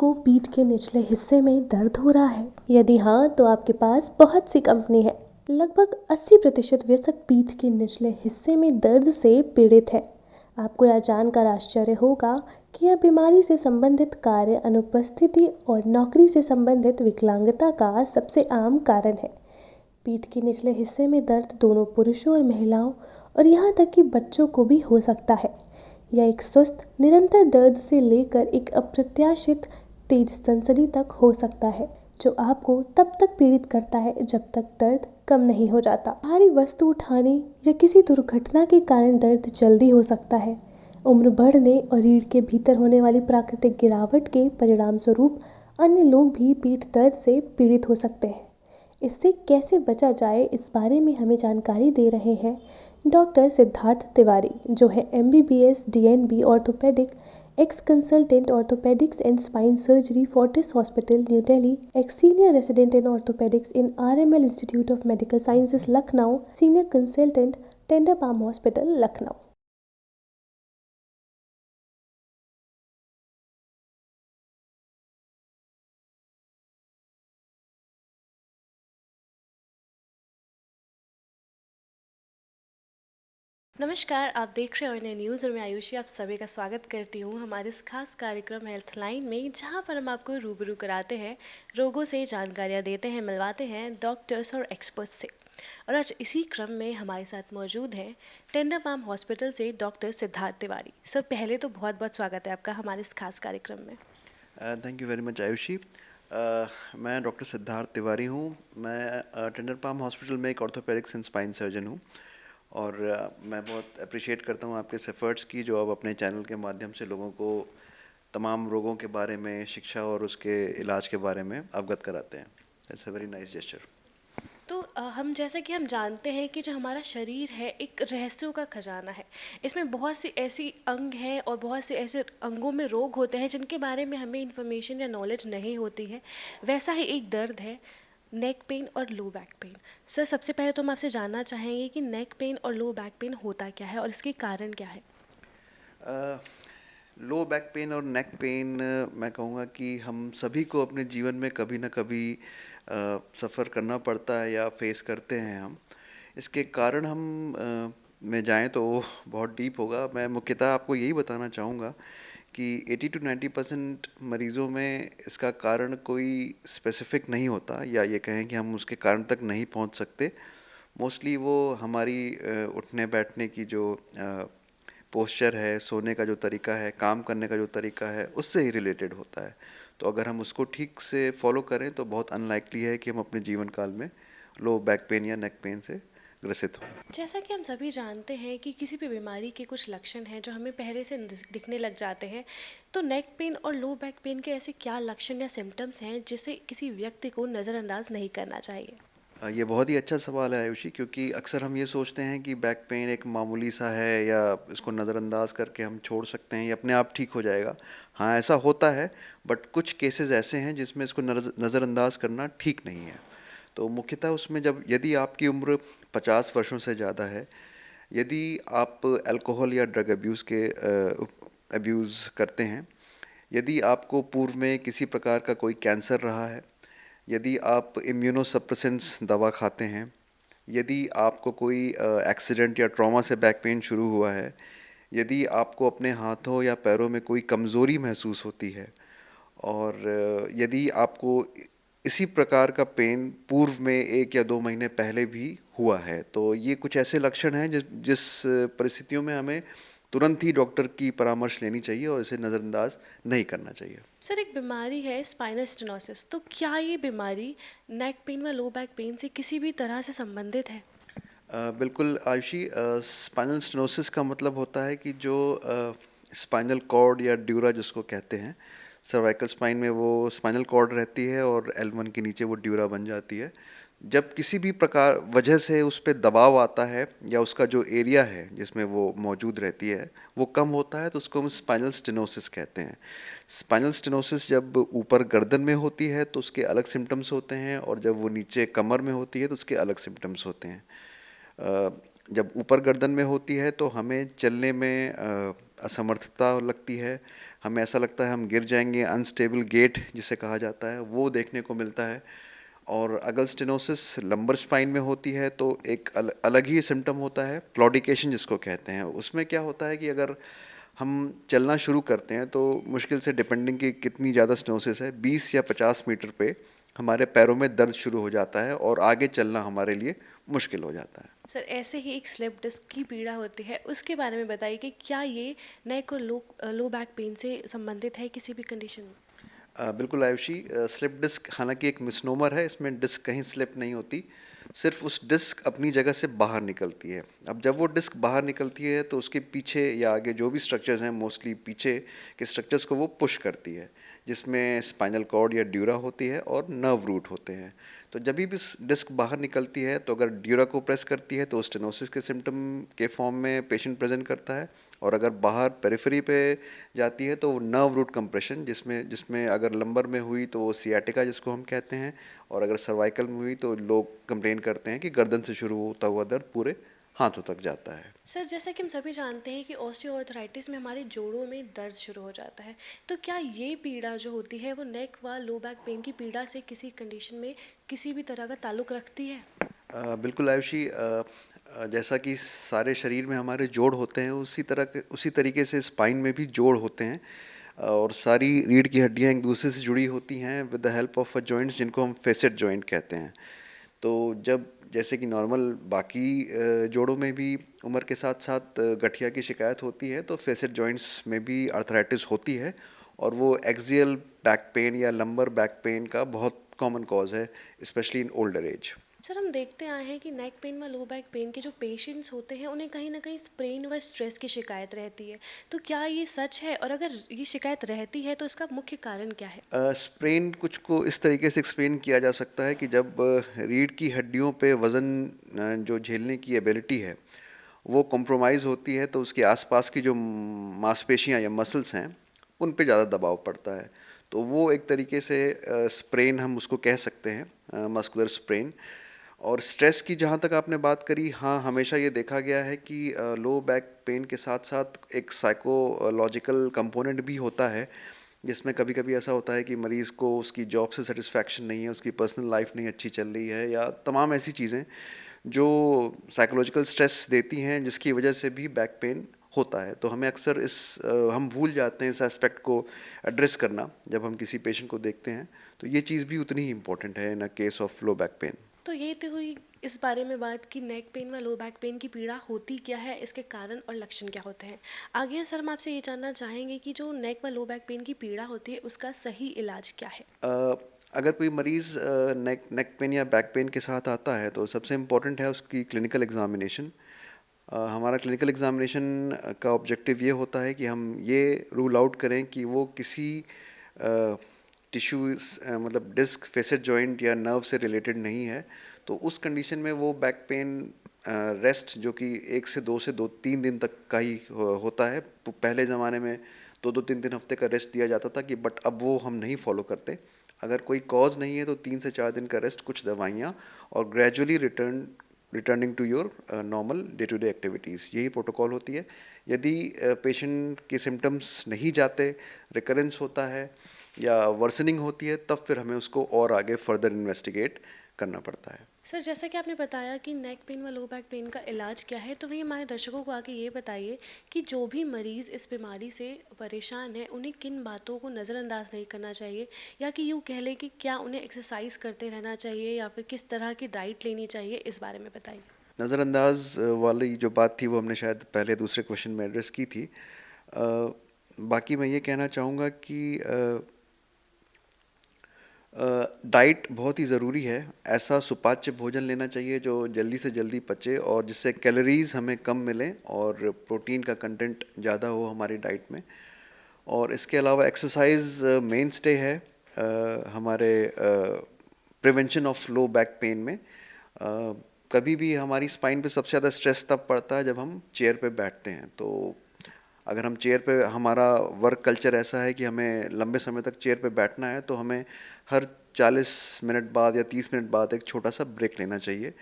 आपको पीठ के निचले हिस्से में दर्द हो रहा है? यदि हाँ, तो आपके पास बहुत सी कंपनी है। लगभग 80% वयस्क पीठ के निचले हिस्से में दर्द से पीड़ित है। आपको यह जानकर आश्चर्य होगा कि यह बीमारी से संबंधित कार्य अनुपस्थिति और नौकरी से संबंधित विकलांगता का सबसे आम कारण है। पीठ के निचले हिस्से में दर्द दोनों पुरुषों और महिलाओं और यहाँ तक कि बच्चों को भी हो सकता है। यह एक सुस्त, निरंतर दर्द से लेकर एक अप्रत्याशित तेज सनसनी तक हो सकता है, जो आपको तब तक पीड़ित करता है जब तक दर्द कम नहीं हो जाता। भारी वस्तु उठाने या किसी दुर्घटना के कारण दर्द जल्दी हो सकता है। उम्र बढ़ने और रीढ़ के भीतर होने वाली प्राकृतिक गिरावट के परिणाम स्वरूप अन्य लोग भी पीठ दर्द से पीड़ित हो सकते हैं। इससे कैसे बचा जाए, इस बारे में हमें जानकारी दे रहे हैं डॉक्टर सिद्धार्थ तिवारी, जो है MBBS DNB orthopaedic, x consultant orthopaedics and spine surgery, Fortis hospital, new Delhi, x senior resident in orthopaedics in RML institute of medical sciences Lucknow, senior consultant tender palm hospital Lucknow. नमस्कार, आप देख रहे हो इंडिया न्यूज़ और मैं आयुषी आप सभी का स्वागत करती हूँ हमारे इस खास कार्यक्रम हेल्थ लाइन में, जहाँ पर हम आपको रूबरू कराते हैं, रोगों से जानकारियाँ देते हैं, मिलवाते हैं डॉक्टर्स और एक्सपर्ट्स से। और आज इसी क्रम में हमारे साथ मौजूद हैं टेंडर पाम हॉस्पिटल से डॉक्टर सिद्धार्थ तिवारी। सर, पहले तो बहुत बहुत स्वागत है आपका हमारे इस खास कार्यक्रम में। Thank you very much Ayushi. मैं डॉक्टर सिद्धार्थ तिवारी हूँ। मैं टेंडर पाम हॉस्पिटल में एक ऑर्थोपेडिक्स एंड स्पाइन सर्जन हूँ और मैं बहुत अप्रिशिएट करता हूँ आपके इस एफर्ट्स की, जो आप अपने चैनल के माध्यम से लोगों को तमाम रोगों के बारे में, शिक्षा और उसके इलाज के बारे में अवगत कराते हैं। It's a very nice gesture. तो हम जैसा कि हम जानते हैं कि जो हमारा शरीर है एक रहस्यों का खजाना है। इसमें बहुत सी ऐसी अंग हैं और बहुत से ऐसे अंगों में रोग होते हैं जिनके बारे में हमें इन्फॉर्मेशन या नॉलेज नहीं होती है। वैसा ही एक दर्द है नेक पेन और लो बैक पेन। सर, सबसे पहले तो हम आपसे जानना चाहेंगे कि नेक पेन और लो बैक पेन होता क्या है और इसके कारण क्या है। लो बैक पेन और नेक पेन, मैं कहूँगा कि हम सभी को अपने जीवन में कभी ना कभी सफ़र करना पड़ता है या फेस करते हैं हम। इसके कारण हम में जाएं तो वो बहुत डीप होगा। मैं मुख्यतः आपको यही बताना चाहूँगा कि 80 to 90% मरीज़ों में इसका कारण कोई स्पेसिफिक नहीं होता, या ये कहें कि हम उसके कारण तक नहीं पहुंच सकते। मोस्टली वो हमारी उठने बैठने की जो पोस्चर है, सोने का जो तरीका है, काम करने का जो तरीका है, उससे ही रिलेटेड होता है। तो अगर हम उसको ठीक से फॉलो करें तो बहुत अनलाइकली है कि हम अपने जीवन काल में लो बैक पेन या नेक पेन से ग्रसित हों। जैसा कि हम सभी जानते हैं कि किसी भी बीमारी के कुछ लक्षण हैं जो हमें पहले से दिखने लग जाते हैं, तो नेक पेन और लो बैक पेन के ऐसे क्या लक्षण या सिम्टम्स हैं जिसे किसी व्यक्ति को नज़रअंदाज नहीं करना चाहिए। ये बहुत ही अच्छा सवाल है आयुषी, क्योंकि अक्सर हम ये सोचते हैं कि बैक पेन एक मामूली सा है या इसको नज़रअंदाज करके हम छोड़ सकते हैं, ये अपने आप ठीक हो जाएगा। हाँ, ऐसा होता है, बट कुछ केसेस ऐसे हैं जिसमें इसको नज़रअंदाज करना ठीक नहीं है। तो मुख्यतः उसमें जब यदि आपकी उम्र 50 वर्षों से ज़्यादा है, यदि आप अल्कोहल या ड्रग अब्यूज़ करते हैं, यदि आपको पूर्व में किसी प्रकार का कोई कैंसर रहा है, यदि आप इम्यूनोसप्रेसेंट्स दवा खाते हैं, यदि आपको कोई एक्सीडेंट या ट्रॉमा से बैक पेन शुरू हुआ है, यदि आपको अपने हाथों या पैरों में कोई कमज़ोरी महसूस होती है, और यदि आपको इसी प्रकार का पेन पूर्व में 1 या 2 महीने पहले भी हुआ है, तो ये कुछ ऐसे लक्षण हैं जिस जिस परिस्थितियों में हमें तुरंत ही डॉक्टर की परामर्श लेनी चाहिए और इसे नज़रअंदाज नहीं करना चाहिए। सर, एक बीमारी है स्पाइनल स्टेनोसिस, तो क्या ये बीमारी नेक पेन व लो बैक पेन से किसी भी तरह से संबंधित है। बिल्कुल आयुषी, स्पाइनल स्टेनोसिस का मतलब होता है कि जो स्पाइनल कॉर्ड या ड्यूरा जिसको कहते हैं, सर्वाइकल स्पाइन में वो स्पाइनल कॉर्ड रहती है और L1 के नीचे वो ड्यूरा बन जाती है। जब किसी भी प्रकार वजह से उस पे दबाव आता है या उसका जो एरिया है जिसमें वो मौजूद रहती है वो कम होता है, तो उसको हम स्पाइनल स्टेनोसिस कहते हैं। स्पाइनल स्टेनोसिस जब ऊपर गर्दन में होती है तो उसके अलग सिम्टम्स होते हैं, और जब वो नीचे कमर में होती है तो उसके अलग सिम्टम्स होते हैं। जब ऊपर गर्दन में होती है तो हमें चलने में असमर्थता लगती है, हमें ऐसा लगता है हम गिर जाएंगे, अनस्टेबल गेट जिसे कहा जाता है वो देखने को मिलता है। और अगर स्टेनोसिस लंबर स्पाइन में होती है तो एक अलग ही सिम्टम होता है, क्लॉडिकेशन जिसको कहते हैं। उसमें क्या होता है कि अगर हम चलना शुरू करते हैं तो मुश्किल से, डिपेंडिंग कि कितनी ज़्यादा स्टेनोसिस है, 20 या 50 मीटर पे हमारे पैरों में दर्द शुरू हो जाता है और आगे चलना हमारे लिए मुश्किल हो जाता है। सर ऐसे ही एक स्लिप डिस्क की पीड़ा होती है, उसके बारे में बताइए कि क्या ये नेक और लो बैक पेन से संबंधित है किसी भी कंडीशन में? बिल्कुल आयुषी, स्लिप डिस्क हालांकि एक मिसनोमर है, इसमें डिस्क कहीं स्लिप नहीं होती, सिर्फ उस डिस्क अपनी जगह से बाहर निकलती है। अब जब वो डिस्क बाहर निकलती है तो उसके पीछे या आगे जो भी स्ट्रक्चर्स हैं, मोस्टली पीछे के स्ट्रक्चर्स को वो पुश करती है, जिसमें स्पाइनल कॉर्ड या ड्यूरा होती है और नर्व रूट होते हैं। तो जब भी डिस्क बाहर निकलती है तो अगर ड्यूरा को प्रेस करती है तो स्टेनोसिस के सिम्टम के फॉर्म में पेशेंट प्रेजेंट करता है, और अगर बाहर पेरिफेरी पे जाती है तो नर्व रूट कंप्रेशन, जिसमें जिसमें अगर लंबर में हुई तो वो सियाटिका जिसको हम कहते हैं, और अगर सर्वाइकल में हुई तो लोग कंप्लेन करते हैं कि गर्दन से शुरू होता हुआ दर्द पूरे हाथों तक जाता है। सर जैसा कि हम सभी जानते हैं कि ऑस्टियोआर्थराइटिस में हमारे जोड़ों में दर्द शुरू हो जाता है, तो क्या ये पीड़ा जो होती है वो नेक व लो बैक पेन की पीड़ा से किसी कंडीशन में किसी भी तरह का ताल्लुक़ रखती है? बिल्कुल आयुषी, जैसा कि सारे शरीर में हमारे जोड़ होते हैं, उसी तरीके से स्पाइन में भी जोड़ होते हैं, और सारी रीढ़ की हड्डियां एक दूसरे से जुड़ी होती हैं with the help of a joints जिनको हम फेसेट जॉइंट कहते हैं। तो जब, जैसे कि नॉर्मल बाकी जोड़ों में भी उम्र के साथ साथ गठिया की शिकायत होती है, तो फेसेट जॉइंट्स में भी आर्थराइटिस होती है, और वो एक्सियल बैक पेन या लंबर बैक पेन का बहुत कॉमन कॉज है, specially in older age. Sir हम देखते आए हैं कि नेक पेन व लो बैक पेन के जो पेशेंट्स होते हैं उन्हें कहीं ना कहीं स्प्रेन व स्ट्रेस की शिकायत रहती है, तो क्या ये सच है, और अगर ये शिकायत रहती है तो इसका मुख्य कारण क्या है? स्प्रेन कुछ को इस तरीके से एक्सप्लेन किया जा सकता है कि जब रीढ़ की हड्डियों पे वज़न जो झेलने की एबिलिटी है वो कॉम्प्रोमाइज़ होती है, तो उसके आसपास की जो मांसपेशियां या मसल्स हैं उन पे ज़्यादा दबाव पड़ता है, तो वो एक तरीके से स्प्रेन हम उसको कह सकते हैं, मस्कुलर स्प्रेन। और स्ट्रेस की जहाँ तक आपने बात करी, हाँ, हमेशा ये देखा गया है कि लो बैक पेन के साथ साथ एक साइकोलॉजिकल कंपोनेंट भी होता है, जिसमें कभी कभी ऐसा होता है कि मरीज़ को उसकी जॉब से सेटिस्फैक्शन नहीं है, उसकी पर्सनल लाइफ नहीं अच्छी चल रही है, या तमाम ऐसी चीज़ें जो साइकोलॉजिकल स्ट्रेस देती हैं, जिसकी वजह से भी बैक पेन होता है। तो हमें अक्सर हम भूल जाते हैं इस एस्पेक्ट को एड्रेस करना जब हम किसी पेशेंट को देखते हैं, तो ये चीज़ भी उतनी ही इम्पोर्टेंट है in a case of low back pain. तो ये तो हुई इस बारे में बात कि नेक पेन व लो बैक पेन की पीड़ा होती क्या है, इसके कारण और लक्षण क्या होते हैं। आगे सर हम आपसे ये जानना चाहेंगे कि जो नेक व लो बैक पेन की पीड़ा होती है उसका सही इलाज क्या है? अगर कोई मरीज़ नेक पेन या बैक पेन के साथ आता है तो सबसे इम्पोर्टेंट है उसकी क्लिनिकल एग्जामिनेशन। हमारा क्लिनिकल एग्जामिनेशन का ऑब्जेक्टिव ये होता है कि हम ये रूल आउट करें कि वो किसी टिश्यूज़, मतलब डिस्क, फेसेट जॉइंट या नर्व से रिलेटेड नहीं है। तो उस कंडीशन में वो बैक पेन रेस्ट, जो कि 1 से 2 3 दिन तक का ही होता है, पहले ज़माने में 2 2 3 3 हफ्ते का रेस्ट दिया जाता था कि, बट अब वो हम नहीं फॉलो करते। अगर कोई कॉज नहीं है तो 3 से 4 दिन का रेस्ट, कुछ दवाइयाँ, और gradually returning to your normal day to day activities, यही प्रोटोकॉल होती है। यदि पेशेंट के सिम्टम्स नहीं जाते, रिकरेंस होता है या वर्सनिंग होती है, तब फिर हमें उसको और आगे फर्दर इन्वेस्टिगेट करना पड़ता है। सर जैसा कि आपने बताया कि नेक पेन व लो बैक पेन का इलाज क्या है, तो वही हमारे दर्शकों को आके ये बताइए कि जो भी मरीज़ इस बीमारी से परेशान है उन्हें किन बातों को नज़रअंदाज नहीं करना चाहिए, या कि यूँ कह लें कि क्या उन्हें एक्सरसाइज करते रहना चाहिए या फिर किस तरह की डाइट लेनी चाहिए, इस बारे में बताइए। नज़रअंदाज वाली जो बात थी वो हमने शायद पहले दूसरे क्वेश्चन में एड्रेस की थी। बाकी मैं ये कहना चाहूँगा कि डाइट बहुत ही ज़रूरी है। ऐसा सुपाच्य भोजन लेना चाहिए जो जल्दी से जल्दी पचे और जिससे कैलोरीज़ हमें कम मिलें और प्रोटीन का कंटेंट ज़्यादा हो हमारी डाइट में। और इसके अलावा एक्सरसाइज मेन स्टे है हमारे prevention of low back pen में। कभी भी हमारी स्पाइन पे सबसे ज़्यादा स्ट्रेस तब पड़ता है जब हम चेयर पे बैठते हैं। तो अगर हम चेयर पे, हमारा वर्क कल्चर ऐसा है कि हमें लंबे समय तक चेयर पे बैठना है, तो हमें हर 40 मिनट बाद या 30 मिनट बाद एक छोटा सा ब्रेक लेना चाहिए।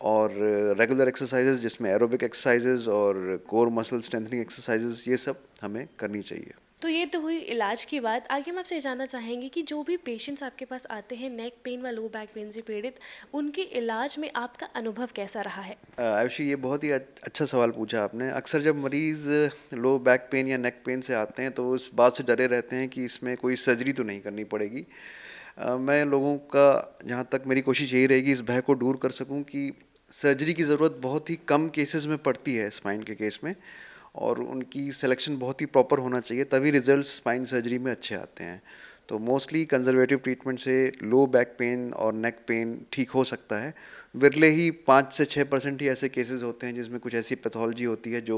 और रेगुलर एक्सरसाइजेज जिसमें एरोबिक एक्सरसाइजेज और कोर मसल स्ट्रेंथनिंग एक्सरसाइजेज, ये सब हमें करनी चाहिए। तो ये तो हुई इलाज की बात। आगे हम आपसे ये जानना चाहेंगे कि जो भी पेशेंट्स आपके पास आते हैं नेक पेन व लो बैक पेन से पीड़ित, उनके इलाज में आपका अनुभव कैसा रहा है? आयुषी, ये बहुत ही अच्छा सवाल पूछा आपने। अक्सर जब मरीज़ लो बैक पेन या नेक पेन से आते हैं तो वो इस बात से डरे रहते हैं कि इसमें कोई सर्जरी तो नहीं करनी पड़ेगी। मैं लोगों का, जहाँ तक मेरी कोशिश यही रहेगी, इस भय को दूर कर सकूं कि सर्जरी की ज़रूरत बहुत ही कम केसेस में पड़ती है स्पाइन के केस में, और उनकी सिलेक्शन बहुत ही प्रॉपर होना चाहिए, तभी रिजल्ट स्पाइन सर्जरी में अच्छे आते हैं। तो मोस्टली कंजर्वेटिव ट्रीटमेंट से लो बैक पेन और नेक पेन ठीक हो सकता है। विरले ही 5 से 6% ही ऐसे केसेस होते हैं जिसमें कुछ ऐसी पैथोलॉजी होती है जो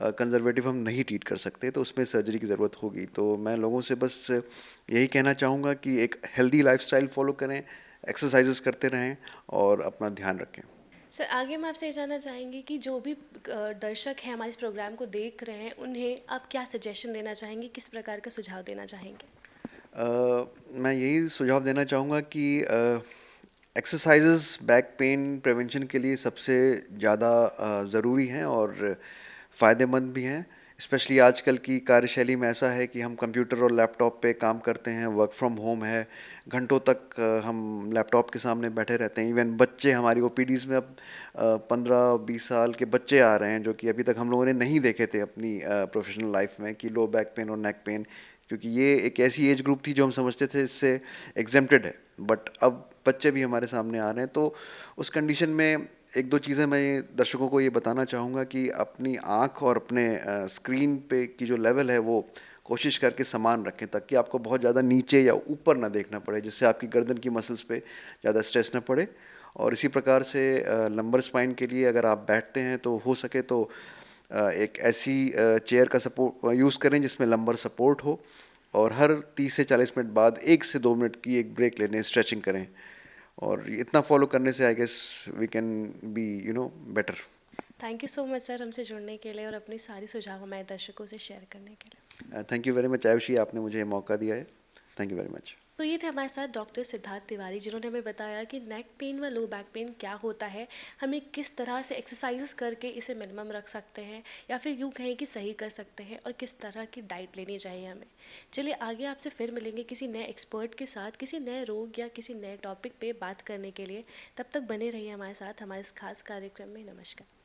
कंजर्वेटिव हम नहीं ट्रीट कर सकते, तो उसमें सर्जरी की ज़रूरत होगी। तो मैं लोगों से बस यही कहना चाहूँगा कि एक हेल्दी लाइफस्टाइल फॉलो करें, एक्सरसाइजेस करते रहें और अपना ध्यान रखें। सर, आगे मैं आपसे ये जानना चाहेंगे कि जो भी दर्शक हैं हमारे इस प्रोग्राम को देख रहे हैं, उन्हें आप क्या सजेशन देना चाहेंगे, किस प्रकार का सुझाव देना चाहेंगे? मैं यही सुझाव देना चाहूँगा कि एक्सरसाइजेस बैक पेन प्रिवेंशन के लिए सबसे ज़्यादा ज़रूरी हैं और फ़ायदेमंद भी हैं। स्पेशली आजकल की कार्यशैली में ऐसा है कि हम कंप्यूटर और लैपटॉप पे काम करते हैं, वर्क फ्रॉम होम है, घंटों तक हम लैपटॉप के सामने बैठे रहते हैं। इवन बच्चे हमारी ओपीडीज़ में अब 15-20 साल के बच्चे आ रहे हैं जो कि अभी तक हम लोगों ने नहीं देखे थे अपनी प्रोफेशनल लाइफ में, कि लो बैक पेन और नेक पेन, क्योंकि ये एक ऐसी एज ग्रुप थी जो हम समझते थे इससे एग्जेम्प्टेड है, बट अब बच्चे भी हमारे सामने आ रहे हैं। तो उस कंडीशन में एक दो चीज़ें मैं दर्शकों को ये बताना चाहूँगा कि अपनी आँख और अपने स्क्रीन पे की जो लेवल है वो कोशिश करके समान रखें, ताकि आपको बहुत ज़्यादा नीचे या ऊपर ना देखना पड़े, जिससे आपकी गर्दन की मसल्स पे ज़्यादा स्ट्रेस ना पड़े। और इसी प्रकार से लंबर स्पाइन के लिए अगर आप बैठते हैं तो हो सके तो एक ऐसी चेयर का सपोर्ट यूज़ करें जिसमें लंबर सपोर्ट हो, और हर 30 से 40 मिनट बाद 1 से 2 मिनट की एक ब्रेक लेने, स्ट्रेचिंग करें। और इतना फॉलो करने से I guess we can be better. Thank you so much sir, हमसे जुड़ने के लिए और अपनी सारी सुझाव हमारे दर्शकों से शेयर करने के लिए। Thank you very much Ayushi, आपने मुझे ये मौका दिया है। Thank you very much. तो ये थे हमारे साथ डॉक्टर सिद्धार्थ तिवारी, जिन्होंने हमें बताया कि नेक पेन व लो बैक पेन क्या होता है, हमें किस तरह से एक्सरसाइजेस करके इसे मिनिमम रख सकते हैं या फिर यूँ कहें कि सही कर सकते हैं, और किस तरह की डाइट लेनी चाहिए हमें। चलिए आगे आपसे फिर मिलेंगे किसी नए एक्सपर्ट के साथ, किसी नए रोग या किसी नए टॉपिक पे बात करने के लिए। तब तक बने रहिए हमारे साथ हमारे इस खास कार्यक्रम में। नमस्कार।